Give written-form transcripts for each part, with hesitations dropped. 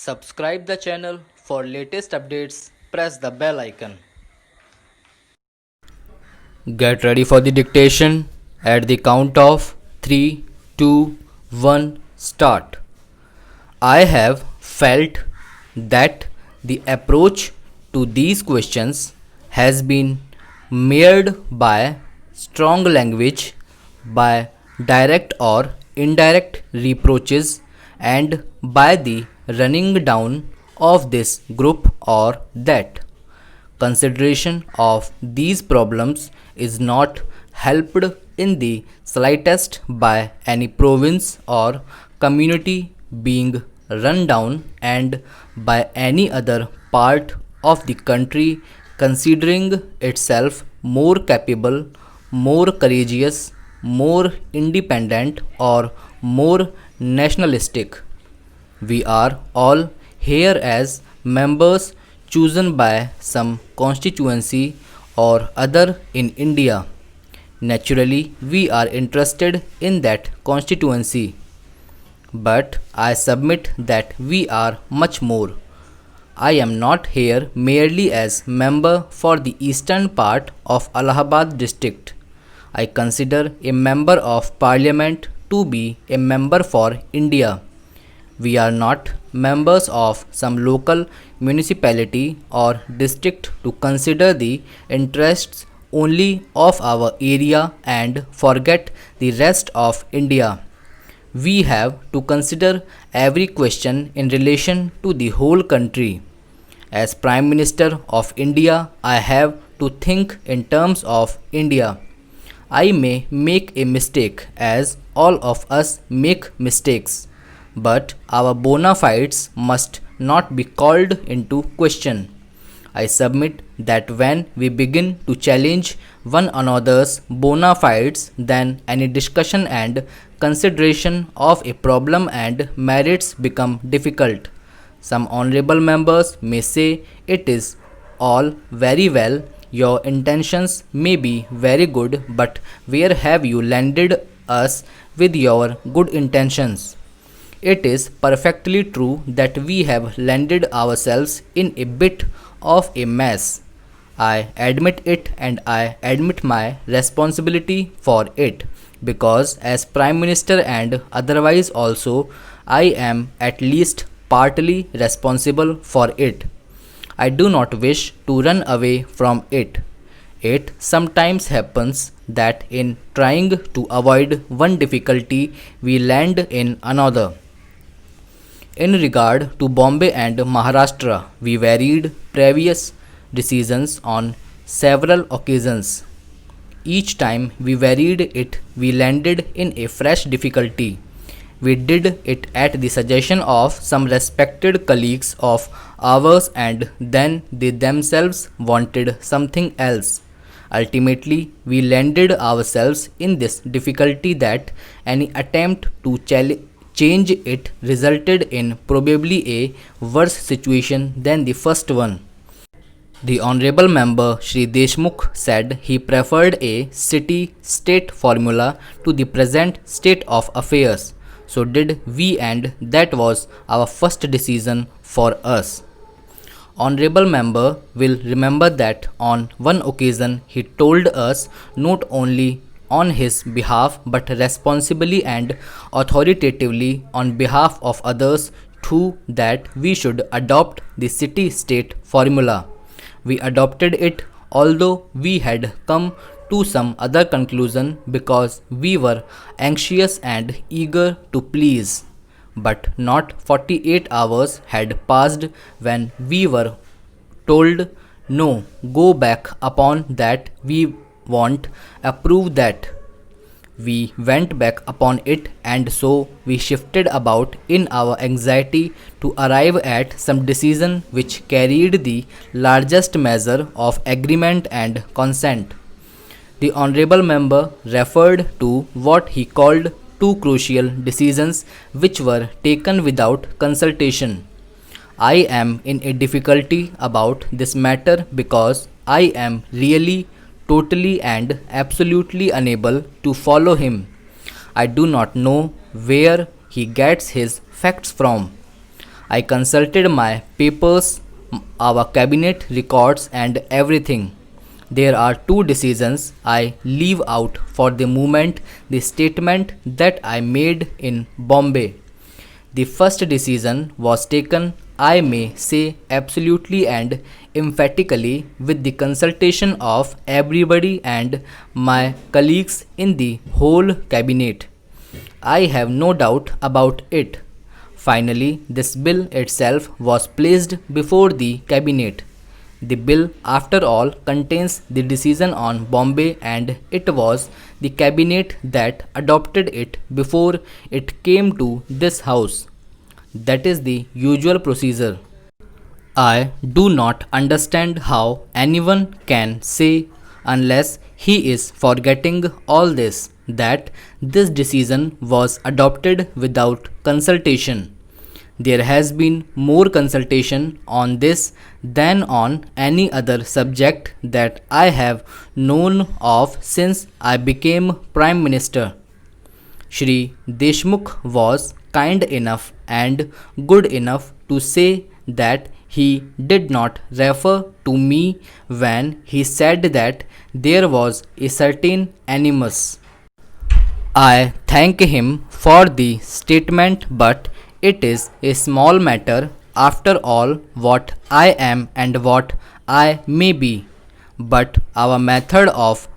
Subscribe the channel for latest updates. Press the bell icon. Get ready for the dictation at the count of 3, 2, 1, start. I have felt that the approach to these questions has been marred by strong language, by direct or indirect reproaches, and by the running down of this group or that. Consideration of these problems is not helped in the slightest by any province or community being run down and by any other part of the country considering itself more capable, more courageous, more independent, or more nationalistic. We are all here as members chosen by some constituency or other in India. Naturally, we are interested in that constituency. But I submit that we are much more. I am not here merely as member for the eastern part of Allahabad district. I consider a member of parliament to be a member for India. We are not members of some local municipality or district to consider the interests only of our area and forget the rest of India. We have to consider every question in relation to the whole country. As Prime Minister of India, I have to think in terms of India. I may make a mistake, as all of us make mistakes, but our bona fides must not be called into question. I submit that when we begin to challenge one another's bona fides, then any discussion and consideration of a problem and merits become difficult. Some honorable members may say it is all very well, your intentions may be very good, but where have you landed us with your good intentions? It is perfectly true that we have landed ourselves in a bit of a mess. I admit it and I admit my responsibility for it because, as Prime Minister and otherwise, also, I am at least partly responsible for it. I do not wish to run away from it. It sometimes happens that in trying to avoid one difficulty, we land in another. In regard to Bombay and Maharashtra, we varied previous decisions on several occasions. Each time we varied it, we landed in a fresh difficulty. We did it at the suggestion of some respected colleagues of ours, and then they themselves wanted something else. Ultimately, we landed ourselves in this difficulty that any attempt to change it resulted in probably a worse situation than the first one. The Honorable Member Shri Deshmukh said he preferred a city-state formula to the present state of affairs. So did we, and that was our first decision for us. Honorable Member will remember that on one occasion he told us not only on his behalf but responsibly and authoritatively on behalf of others too that we should adopt the city-state formula. We adopted it, although we had come to some other conclusion because we were anxious and eager to please. But not 48 hours had passed when we were told, no, go back upon that, we won't approve that. We went back upon it, and so we shifted about in our anxiety to arrive at some decision which carried the largest measure of agreement and consent. The Honorable Member referred to what he called two crucial decisions which were taken without consultation. I am in a difficulty about this matter because I am really totally and absolutely unable to follow him. I do not know where he gets his facts from. I consulted my papers, our cabinet records, and everything. There are two decisions I leave out for the moment the statement that I made in Bombay. The first decision was taken, I may say, absolutely and emphatically with the consultation of everybody and my colleagues in the whole cabinet. I have no doubt about it. Finally, this bill itself was placed before the cabinet. The bill, after all, contains the decision on Bombay, and it was the cabinet that adopted it before it came to this house. That is the usual procedure. I do not understand how anyone can say, unless he is forgetting all this, that this decision was adopted without consultation. There has been more consultation on this than on any other subject that I have known of since I became Prime Minister. Shri Deshmukh was kind enough and good enough to say that he did not refer to me when he said that there was a certain animus. I thank him for the statement, but it is a small matter after all what I am and what I may be. But our method of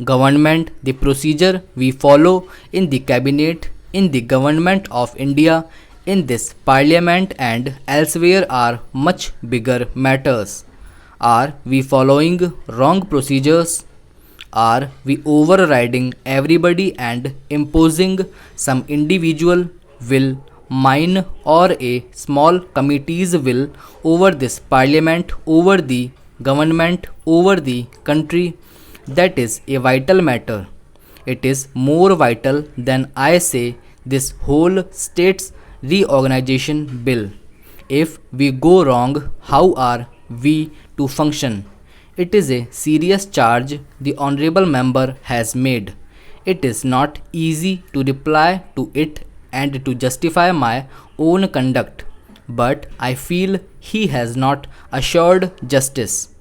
government, the procedure we follow in the cabinet, in the government of India, in this parliament and elsewhere are much bigger matters. Are we following wrong procedures? Are we overriding everybody and imposing some individual will, mine, or a small committee's will over this parliament, over the government, over the country? That is a vital matter. It is more vital than I say this whole state's reorganization bill. If we go wrong, how are we to function? It is a serious charge the honorable member has made. It is not easy to reply to it and to justify my own conduct, but I feel he has not assured justice.